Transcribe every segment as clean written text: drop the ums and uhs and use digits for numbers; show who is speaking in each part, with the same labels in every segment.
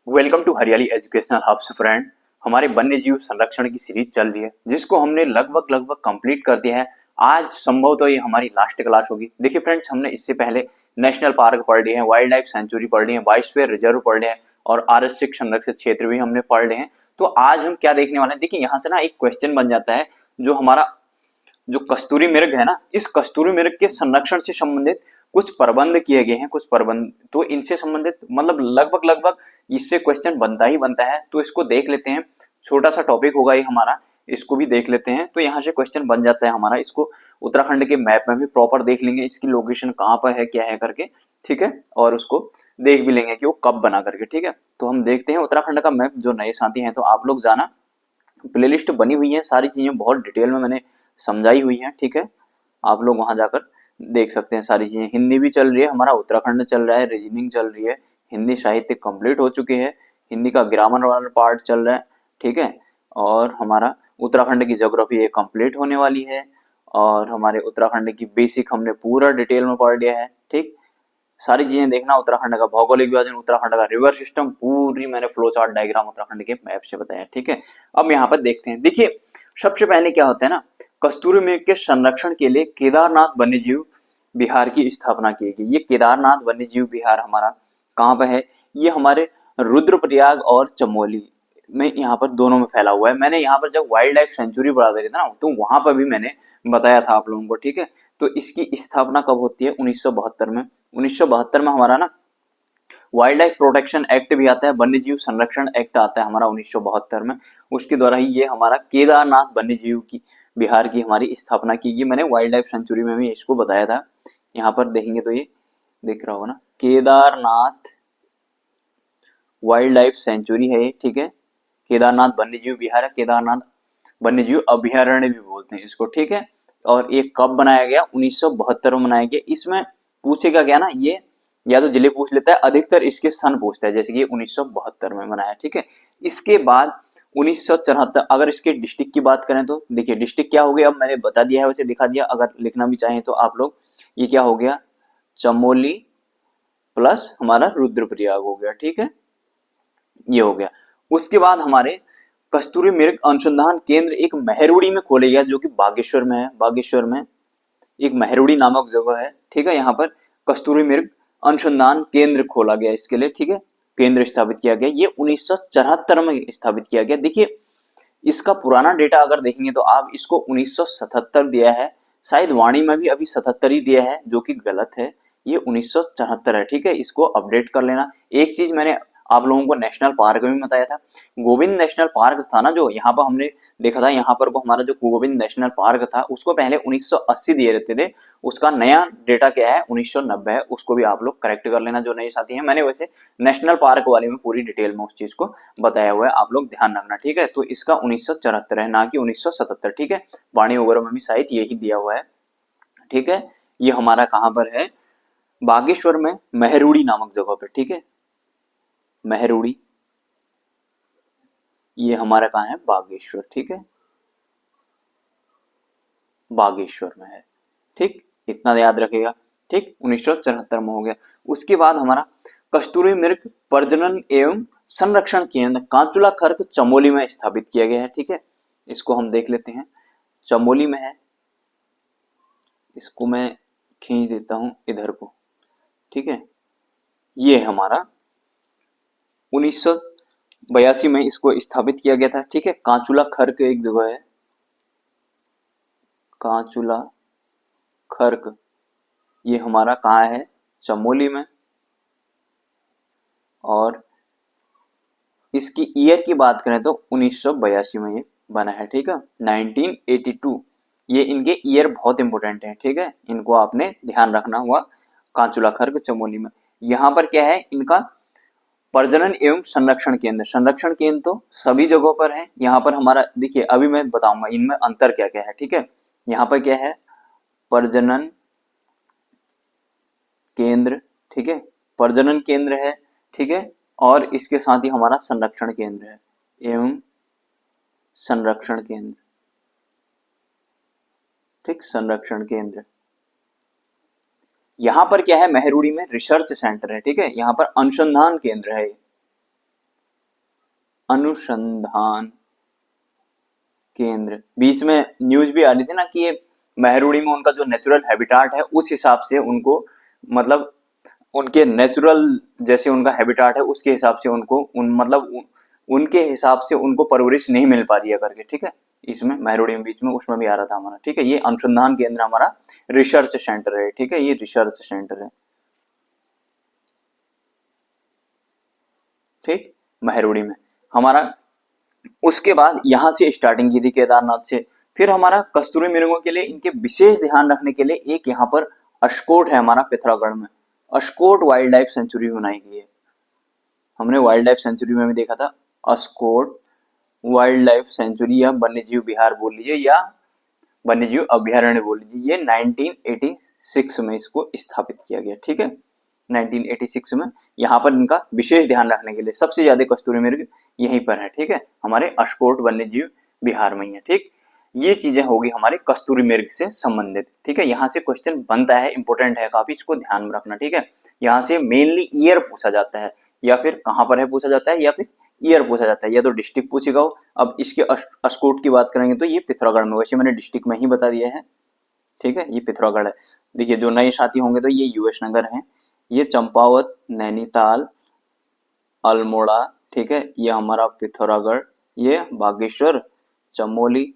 Speaker 1: Welcome to हरियाली educational hubs friend. हमारे वन्य जीव संरक्षण की सीरीज चल रही है जिसको हमने लगभग कंप्लीट कर दिया है। आज संभव तो ये हमारी लास्ट क्लास होगी। देखिए फ्रेंड्स, हमने इससे पहले नेशनल पार्क पढ़ लिए हैं, वाइल्ड लाइफ सेंचुरी पढ़ लिए हैं, बायोस्फीयर रिजर्व पढ़ लिए हैं और आरक्षित संरक्षित क्षेत्र भी हमने पढ़ लिए हैं। तो आज हम क्या देखने वाले हैं, देखिए यहाँ से ना एक क्वेश्चन बन जाता है। जो हमारा जो कस्तूरी मृग है ना, इस कस्तूरी मृग के संरक्षण से संबंधित कुछ प्रबंध किए गए हैं, कुछ प्रबंध तो इनसे संबंधित मतलब लगभग इससे क्वेश्चन बनता ही बनता है। तो इसको देख लेते हैं, छोटा सा टॉपिक होगा ये हमारा, इसको भी देख लेते हैं। तो यहाँ से क्वेश्चन बन जाता है हमारा। इसको उत्तराखंड के मैप में भी प्रॉपर देख लेंगे, इसकी लोकेशन कहाँ पर है, क्या है करके, ठीक है। और उसको देख भी लेंगे कि वो कब बना करके, ठीक है। तो हम देखते हैं उत्तराखंड का मैप। जो नए साथी हैं तो आप लोग जाना, प्लेलिस्ट बनी हुई है, सारी चीजें बहुत डिटेल में मैंने समझाई हुई है, ठीक है। आप लोग वहां जाकर देख सकते हैं सारी चीजें। हिंदी भी चल रही है, हमारा उत्तराखंड चल रहा है, रीजनिंग चल रही है, हिंदी साहित्य कंप्लीट हो चुके हैं, हिंदी का ग्रामर वाला पार्ट चल रहा है, ठीक है। और हमारा उत्तराखंड की ज्योग्राफी ये कंप्लीट होने वाली है और हमारे उत्तराखंड की बेसिक हमने पूरा डिटेल में पढ़ लिया है, ठीक। सारी चीजें देखना। उत्तराखंड का भौगोलिक विभाजन, उत्तराखंड का रिवर सिस्टम, पूरी मैंने फ्लो चार्ट डायग्राम उत्तराखंड के मैप से बताया, ठीक है। अब यहाँ पर देखते हैं। देखिए सबसे पहले क्या होता है ना, कस्तूरी मृग के संरक्षण के लिए केदारनाथ वन्यजीव विहार की स्थापना की गई। ये केदारनाथ वन्यजीव विहार हमारा कहाँ पे है, ये हमारे रुद्रप्रयाग और चमोली में, यहाँ पर दोनों में फैला हुआ है। मैंने यहाँ पर जब वाइल्ड लाइफ सेंचुरी पढ़ा रही था ना, तो वहां पर भी मैंने बताया था आप लोगों को, ठीक है। तो इसकी स्थापना कब होती है, 1972 में। 1972 में हमारा ना वाइल्ड लाइफ प्रोटेक्शन एक्ट भी आता है, वन्य जीव संरक्षण एक्ट आता है हमारा 1972 में। उसके द्वारा ही ये हमारा केदारनाथ वन्य जीव की बिहार की हमारी स्थापना की गई। मैंने वाइल्ड लाइफ सेंचुरी में भी इसको बताया था। यहाँ पर देखेंगे तो ये दिख रहा होगा ना, केदारनाथ वाइल्ड लाइफ सेंचुरी है ये, ठीक है। केदारनाथ वन्य जीव विहार है, केदारनाथ वन्य जीव अभ्यारण्य भी बोलते हैं इसको, ठीक है। और ये कब बनाया गया, 1972 में बनाया गया। इसमें पूछेगा क्या ना, ये या तो जिले पूछ लेता है, अधिकतर इसके सन पूछता है, जैसे कि 1972 में बनाया, ठीक है। इसके बाद 1974, अगर इसके डिस्ट्रिक्ट की बात करें तो देखिए डिस्ट्रिक्ट क्या हो गया, अब मैंने बता दिया है, वैसे दिखा दिया। अगर लिखना भी चाहें तो आप लोग, ये क्या हो गया, चमोली प्लस हमारा रुद्रप्रयाग हो गया, ठीक है, ये हो गया। उसके बाद हमारे कस्तूरी मृग अनुसंधान केंद्र एक मेहरुड़ी में खोले गया, जो कि बागेश्वर में है। बागेश्वर में एक मेहरुड़ी नामक जगह है, ठीक है। यहाँ पर कस्तूरी मृग अनुसंधान केंद्र खोला गया इसके लिए, ठीक है, केंद्र स्थापित किया गया। ये 1974 में स्थापित किया गया। देखिए इसका पुराना डेटा अगर देखेंगे तो आप इसको 1977 दिया है, शायद वाणी में भी अभी 77 ही दिया है, जो कि गलत है। ये 1974 है, ठीक है। इसको अपडेट कर लेना। एक चीज मैंने आप लोगों को नेशनल पार्क में बताया था, गोविंद नेशनल पार्क था ना, जो यहाँ पर हमने देखा था, यहाँ पर को हमारा जो गोविंद नेशनल पार्क था, उसको पहले 1980 दिए रहते थे। उसका नया डेटा क्या है, 1990 है। उसको भी आप लोग करेक्ट कर लेना जो नए साथी हैं। मैंने वैसे नेशनल पार्क वाले में पूरी डिटेल में उस चीज को बताया हुआ है, आप लोग ध्यान रखना, ठीक है। तो इसका 1974 है, ना कि 1977, ठीक है। वाणी वगैरह में भी शायद यही दिया हुआ है, ठीक है। ये हमारा कहां पर है, बागेश्वर में, मेहरुड़ी नामक जगह पर, ठीक है। मेहरुड़ी, ये हमारा कहाँ है, बागेश्वर, ठीक है, बागेश्वर में है, ठीक। इतना याद रखेगा, ठीक। 1974 में हो गया। उसके बाद हमारा कस्तूरी मृग प्रजनन एवं संरक्षण केंद्र कांचुला खर्क चमोली में स्थापित किया गया है, ठीक है। इसको हम देख लेते हैं, चमोली में है। इसको मैं खींच देता हूं इधर को, ठीक है। ये हमारा 1982 में इसको स्थापित किया गया था, ठीक है। कांचुला खर्क एक जगह है, कांचुला खर्क, ये हमारा कहाँ है, चमोली में। और इसकी ईयर की बात करें तो 1982 में ये बना है, ठीक है, 1982। ये इनके ईयर बहुत इंपॉर्टेंट है, ठीक है, इनको आपने ध्यान रखना हुआ। कांचुला खर्क चमोली में। यहाँ पर क्या है, इनका प्रजनन एवं संरक्षण केंद्र। संरक्षण केंद्र तो सभी जगहों पर है। यहाँ पर हमारा देखिए, अभी मैं बताऊंगा इनमें अंतर क्या क्या है, ठीक है। यहाँ पर क्या है, प्रजनन केंद्र, ठीक है, प्रजनन केंद्र है, ठीक है। और इसके साथ ही हमारा संरक्षण केंद्र है, एवं संरक्षण केंद्र, ठीक, संरक्षण केंद्र। यहां पर क्या है, मेहरुड़ी में रिसर्च सेंटर है, ठीक है। यहाँ पर अनुसंधान केंद्र है, अनुसंधान केंद्र। बीच में न्यूज भी आ रही थी ना कि ये मेहरुड़ी में उनका जो नेचुरल हैबिटाट है उस हिसाब से उनको मतलब उनके नेचुरल जैसे उनका हैबिटाट है उसके हिसाब से उनको उनके हिसाब से उनको परवरिश नहीं मिल पा रही है करके, ठीक है। इसमें मेहरुड़ी में बीच में उसमें भी आ रहा था हमारा, ठीक है। ये अनुसंधान केंद्र हमारा रिसर्च सेंटर है, ठीक है, ये रिसर्च सेंटर है, ठीक, मेहरुड़ी में हमारा। उसके बाद यहां से स्टार्टिंग की थी केदारनाथ से। फिर हमारा कस्तूरी मृगों के लिए इनके विशेष ध्यान रखने के लिए एक यहाँ पर अस्कोट है हमारा पिथौरागढ़ में, अस्कोट वाइल्ड लाइफ सेंचुरी बनाई गई है। हमने वाइल्ड लाइफ सेंचुरी में भी देखा था, अस्कोट वाइल्ड लाइफ सेंचुरी या वन्य जीव विहार बोल लीजिए या वन्य जीव अभ्यारण्य बोल लीजिए, ये 1986 में इसको स्थापित किया गया, ठीक है। 1986 में यहाँ पर इनका विशेष ध्यान रखने के लिए सबसे ज्यादा कस्तूरी मृग यहीं पर है, ठीक है, हमारे अस्कोट वन्य जीव विहार में है, ठीक। ये चीजें होगी हमारे कस्तूरी मृग से संबंधित, ठीक है। यहाँ से क्वेश्चन बनता है, इंपॉर्टेंट है काफी, इसको ध्यान में रखना, ठीक है। यहाँ से मेनली ईयर पूछा जाता है या फिर कहाँ पर है पूछा जाता है या फिर ईयर पूछा जाता है, या तो डिस्ट्रिक्ट पूछेगा हो। अब इसके अस्कोट की बात करेंगे तो ये पिथौरागढ़ में, वैसे मैंने डिस्ट्रिक्ट में ही बता दिया है, ठीक है, ये पिथौरागढ़ है। देखिए जो नए साथी होंगे तो ये यूएस नगर है, ये चंपावत, नैनीताल, अल्मोड़ा, ठीक है, ये हमारा पिथौरागढ़, ये बागेश्वर, चमोली,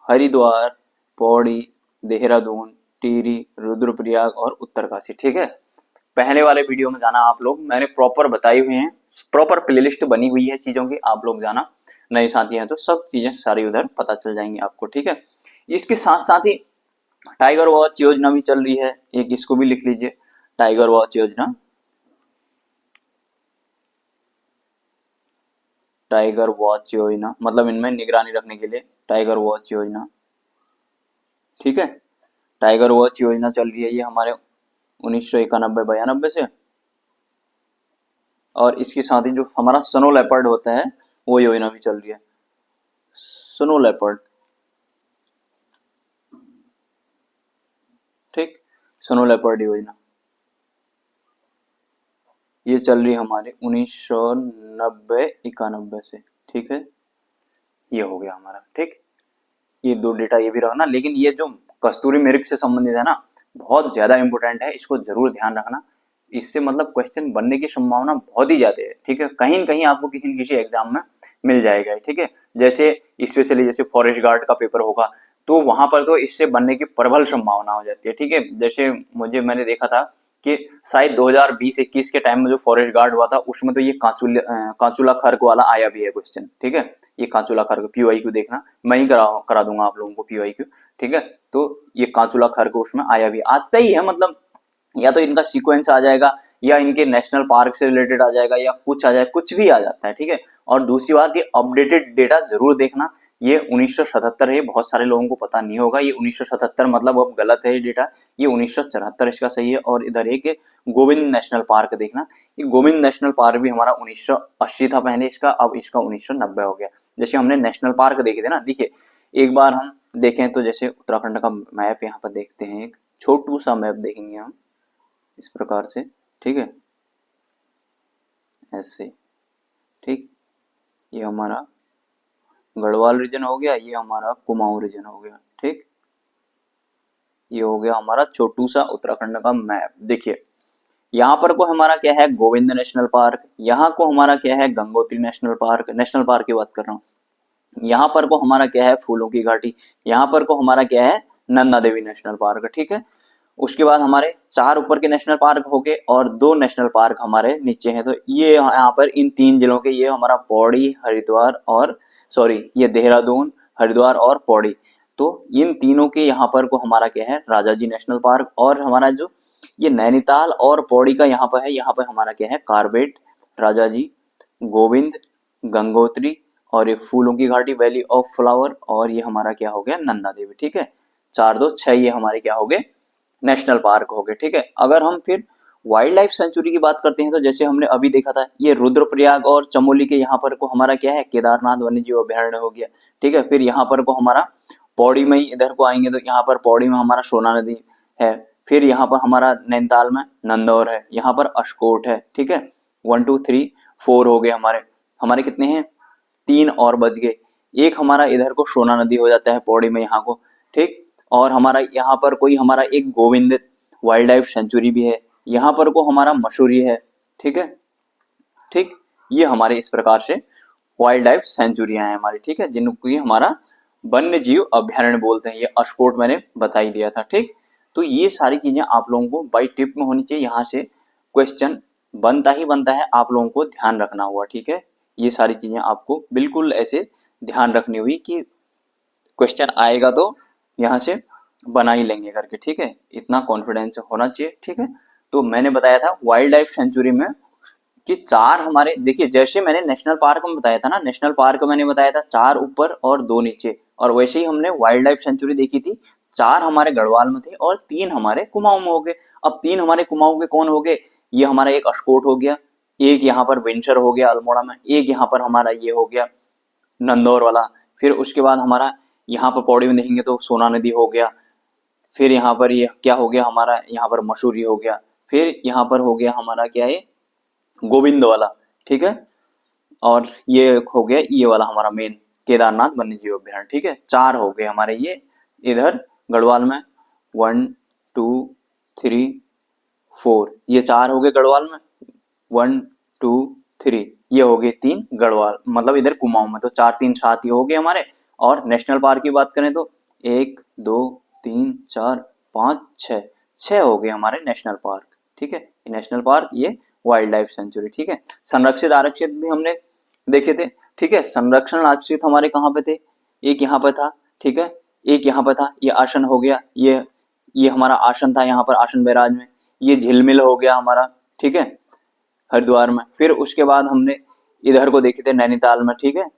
Speaker 1: हरिद्वार, पौड़ी, देहरादून, टिहरी, रुद्रप्रयाग और उत्तरकाशी, ठीक है। पहले वाले वीडियो में जाना आप लोग, मैंने प्रॉपर बताई हुई हैं, प्रॉपर प्लेलिस्ट बनी हुई है चीजों की, आप लोग जाना। नए साथी हैं तो सब चीजें सारी उधर पता चल जाएंगी आपको, ठीक है। इसके साथ साथ ही टाइगर वॉच योजना भी चल रही है, एक इसको भी लिख लीजिए, टाइगर वॉच योजना, टाइगर वॉच योजना मतलब इनमें निगरानी रखने के लिए टाइगर वॉच योजना, ठीक है। टाइगर वॉच योजना चल रही है ये हमारे 1991-92 से। और इसके साथ ही जो हमारा स्नो लेपर्ड होता है वो योजना भी चल रही है, स्नो लेपर्ड, ठीक, स्नो लेपर्ड योजना ये चल रही है हमारे 1990-91 से, ठीक है। ये हो गया हमारा, ठीक। ये दो डेटा ये भी रखना, लेकिन ये जो कस्तूरी मृग से संबंधित है ना बहुत ज्यादा इंपॉर्टेंट है, इसको जरूर ध्यान रखना। इससे मतलब क्वेश्चन बनने की संभावना बहुत ही ज्यादा है, ठीक है। कहीं न कहीं आपको किसी न किसी एग्जाम में मिल जाएगा, ठीक है। जैसे स्पेशली जैसे फॉरेस्ट गार्ड का पेपर होगा तो वहां पर तो इससे बनने की प्रबल संभावना हो जाती है, ठीक है। जैसे मैंने देखा था कि शायद 2020-21 के टाइम में जो फॉरेस्ट गार्ड हुआ था उसमें तो ये कांचुला खर्क वाला आया भी है क्वेश्चन, ठीक है। ये कांचुला खर्क PYQ देखना, मैं ही करा दूंगा आप लोगों को PYQ, ठीक है। तो ये कांचुला खर्क उसमें आया भी, आता ही है, मतलब या तो इनका सीक्वेंस आ जाएगा या इनके नेशनल पार्क से रिलेटेड आ जाएगा या कुछ आ जाए, कुछ भी आ जाता है, ठीक है। और दूसरी बात ये अपडेटेड डेटा जरूर देखना, ये 1977 है, बहुत सारे लोगों को पता नहीं होगा ये 1977 मतलब अब गलत है डेटा, ये 1974 इसका सही है। और इधर एक गोविंद नेशनल पार्क देखना, ये गोविंद नेशनल पार्क भी हमारा 1980 था पहले इसका, अब इसका 1990 हो गया। जैसे हमने नेशनल पार्क देखे थे ना, देखिए एक बार हम देखें तो जैसे उत्तराखंड का मैप यहाँ पर देखते हैं, एक छोटू सा मैप देखेंगे हम इस प्रकार से, ठीक है, ऐसे, ठीक। ये हमारा गढ़वाल रीजन हो गया, ये हमारा कुमाऊं रीजन हो गया, ठीक। ये हो गया हमारा छोटू सा उत्तराखंड का मैप। देखिए यहाँ पर को हमारा क्या है गोविंद नेशनल पार्क, यहाँ को हमारा क्या है Gangotri national park, national park की बात कर रहा हूँ। यहाँ पर को हमारा क्या है फूलों की घाटी, यहाँ पर को हमारा क्या है नंदा देवी नेशनल पार्क, ठीक है। उसके बाद हमारे 4 ऊपर के नेशनल पार्क हो गए और 2 नेशनल पार्क हमारे नीचे हैं। तो ये यहाँ पर इन 3 जिलों के, ये हमारा पौड़ी, हरिद्वार और ये देहरादून, हरिद्वार और पौड़ी, तो इन तीनों के यहाँ पर को हमारा क्या है राजाजी नेशनल पार्क। और हमारा जो ये नैनीताल और पौड़ी का यहाँ पर है, यहाँ पर हमारा क्या है कार्बेट, राजाजी, गोविंद, गंगोत्री और ये फूलों की घाटी वैली ऑफ फ्लावर, और ये हमारा क्या हो गया नंदा देवी, ठीक है। 4 2 6 ये हमारे क्या हो गए नेशनल पार्क हो गए, ठीक है। अगर हम फिर वाइल्ड लाइफ सेंचुरी की बात करते हैं तो जैसे हमने अभी देखा था ये रुद्रप्रयाग और चमोली के यहाँ पर को हमारा क्या है केदारनाथ वन्य जीव अभ्यारण्य हो गया, ठीक है। फिर यहाँ पर को हमारा पौड़ी में ही इधर को आएंगे तो यहाँ पर पौड़ी में हमारा सोना नदी है, फिर यहाँ पर हमारा नैनीताल में नंदौर है, यहाँ पर अस्कोट है, ठीक है। 1 2 3 4 हो गए हमारे, हमारे कितने हैं 3 और बच गए। एक हमारा इधर को सोना नदी हो जाता है पौड़ी में यहाँ को, ठीक। और हमारा यहाँ पर कोई हमारा एक गोविंद वाइल्ड लाइफ सेंचुरी भी है, यहाँ पर को हमारा मसूरी है, ठीक है, ठीक। ये हमारे इस प्रकार से वाइल्ड लाइफ सेंचुरियां हैं हमारी, ठीक है, जिनको ये हमारा वन्य जीव अभ्यारण्य बोलते हैं। ये अस्कोट मैंने बता ही दिया था, ठीक। तो ये सारी चीजें आप लोगों को बाई टिप में होनी चाहिए, यहाँ से क्वेश्चन बनता ही बनता है, आप लोगों को ध्यान रखना हुआ, ठीक है। ये सारी चीजें आपको बिल्कुल ऐसे ध्यान रखनी हुई कि क्वेश्चन आएगा तो यहाँ से बना ही लेंगे करके, ठीक है, इतना कॉन्फिडेंस होना चाहिए, ठीक है। तो मैंने बताया था वाइल्ड लाइफ सेंचुरी में कि 4 हमारे, देखिए जैसे मैंने नेशनल पार्क में बताया था ना, नेशनल पार्क मैंने बताया था 4 ऊपर और 2 नीचे, और वैसे ही हमने वाइल्ड लाइफ सेंचुरी देखी थी, 4 हमारे गढ़वाल में थे और 3 हमारे कुमाऊं में हो गए। अब 3 हमारे कुमाऊं के कौन हो गए, ये हमारा एक अस्कोट हो गया, एक यहाँ पर विंचर हो गया अल्मोड़ा में, एक यहाँ पर हमारा ये हो गया नंदौर वाला, फिर उसके बाद हमारा यहाँ पर पौड़ी में देखेंगे तो सोना नदी हो गया, फिर यहाँ पर ये क्या हो गया हमारा, यहाँ पर मसूरी हो गया, फिर यहाँ पर हो गया हमारा क्या है गोविंद वाला, ठीक है, और ये हो गया ये वाला हमारा मेन केदारनाथ वन्य जीव अभ्यारण्य, ठीक है। 4 हो गए हमारे ये इधर गढ़वाल में, 1 2 3 4, ये 4 हो गए गढ़वाल में, 1 2 3, ये हो गए 3 गढ़वाल मतलब इधर कुमाऊं में, तो 4 3 7 ये हो गए हमारे। और नेशनल पार्क की बात करें तो 1 2 3 4 5 6, 6 हो गए हमारे नेशनल पार्क, ठीक है। नेशनल पार्क, ये वाइल्ड लाइफ सेंचुरी, ठीक है। संरक्षित आरक्षित भी हमने देखे थे, ठीक है। संरक्षण आरक्षित हमारे कहाँ पे थे, एक यहाँ पे था, ठीक है, एक यहाँ पे था, ये आसन हो गया, ये हमारा आसन था यहाँ पर आसन बैराज में, ये झिलमिल हो गया हमारा, ठीक है, हरिद्वार में। फिर उसके बाद हमने इधर को देखे थे नैनीताल में, ठीक है,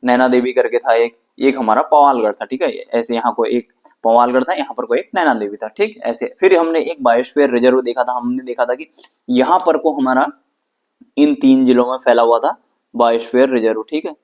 Speaker 1: नैना देवी करके था एक हमारा पवालगढ़ था, ठीक है, ऐसे यहाँ को एक पवालगढ़ था, यहाँ पर कोई एक नैना देवी था, ठीक, ऐसे। फिर हमने एक बायोस्फीयर रिजर्व देखा था, हमने देखा था कि यहाँ पर को हमारा इन 3 जिलों में फैला हुआ था बायोस्फीयर रिजर्व, ठीक है,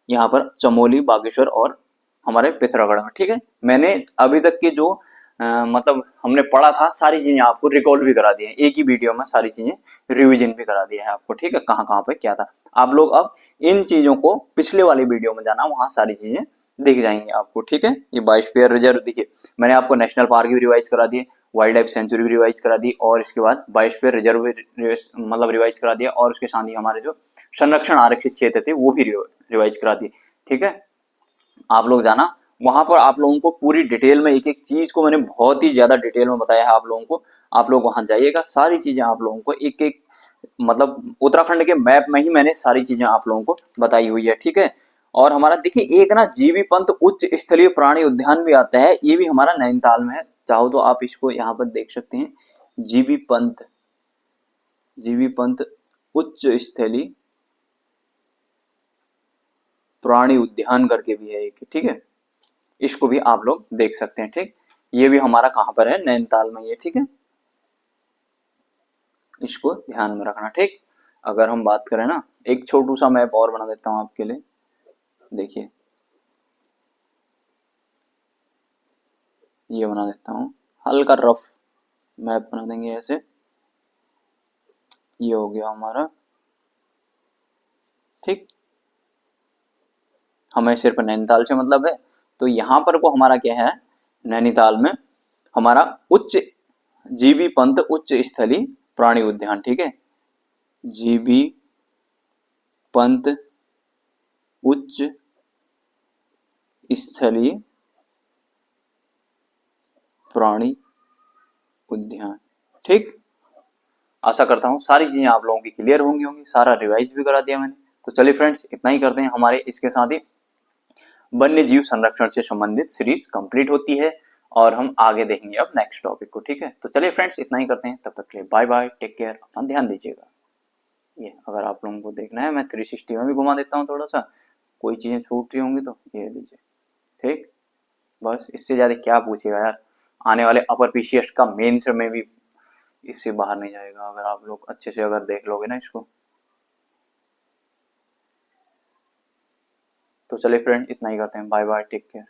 Speaker 1: यहाँ पर चमोली, बागेश्वर और हमारे पिथौरागढ़ में, ठीक है। मैंने अभी तक के जो मतलब हमने पढ़ा था सारी चीजें आपको रिकॉल भी करा दी है, एक ही वीडियो में सारी चीजें रिवीजन भी करा दिया है आपको, ठीक है, कहाँ कहाँ पे क्या था। आप लोग अब इन चीजों को पिछले वाली वीडियो में जाना, वहां सारी चीजें दिख जाएंगी आपको, ठीक है। ये बायोस्फीयर रिजर्व देखिए, मैंने आपको नेशनल पार्क भी रिवाइज करा दिए, वाइल्ड लाइफ सेंचुरी भी रिवाइज करा दी, और इसके बाद बायोस्फीयर रिजर्व भी मतलब रिवाइज करा दिया, और उसके साथ ही हमारे जो संरक्षण आरक्षित क्षेत्र थे वो भी रिवाइज करा दिए, ठीक है। आप लोग जाना वहां पर, आप लोगों को पूरी डिटेल में एक एक चीज को मैंने बहुत ही ज्यादा डिटेल में बताया है आप लोगों को। आप लोग वहां जाइएगा, सारी चीजें आप लोगों को एक एक मतलब उत्तराखंड के मैप में ही मैंने सारी चीजें आप लोगों को बताई हुई है, ठीक है। और हमारा देखिए एक ना जीबी पंत उच्च स्थलीय प्राणी उद्यान भी आता है, ये भी हमारा नैनीताल में है, चाहो तो आप इसको यहाँ पर देख सकते हैं, जीबी पंत उच्च स्थलीय प्राणी उद्यान करके भी है एक, ठीक है, इसको भी आप लोग देख सकते हैं, ठीक। ये भी हमारा कहां पर है, नैनीताल में ये, ठीक है, इसको ध्यान में रखना, ठीक। अगर हम बात करें ना, एक छोटू सा मैप और बना देता हूं आपके लिए, देखिए ये बना देता हूं, हल्का रफ मैप बना देंगे ऐसे, ये हो गया हमारा, ठीक। हमें सिर्फ नैनीताल से मतलब है, तो यहां पर को हमारा क्या है, नैनीताल में हमारा उच्च जीबी पंत उच्च स्थलीय प्राणी उद्यान, ठीक है, जीबी पंत उच्च स्थलीय प्राणी उद्यान, ठीक। आशा करता हूँ सारी चीजें आप लोगों की क्लियर होंगी, सारा रिवाइज भी करा दिया मैंने। तो चलिए फ्रेंड्स, इतना ही करते हैं, हमारे इसके साथ ही वन्य जीव संरक्षण से संबंधित सीरीज कंप्लीट होती है, और हम आगे देखेंगे अब नेक्स्ट टॉपिक को, ठीक है। तो चलिए फ्रेंड्स, इतना ही करते हैं, तब तक के लिए बाय बाय, टेक केयर, अपना ध्यान दीजिएगा। ये अगर आप लोगों को देखना है, मैं 360 में भी घुमा देता हूँ थोड़ा सा, कोई चीजें छूट रही होंगी तो ये लीजिए, ठीक। बस इससे ज्यादा क्या पूछेगा यार, आने वाले अपर पीसीएस का मेंस में भी इससे बाहर नहीं जाएगा, अगर आप लोग अच्छे से अगर देख लोगे ना इसको। तो चलिए फ्रेंड, इतना ही करते हैं, बाय बाय, टेक केयर।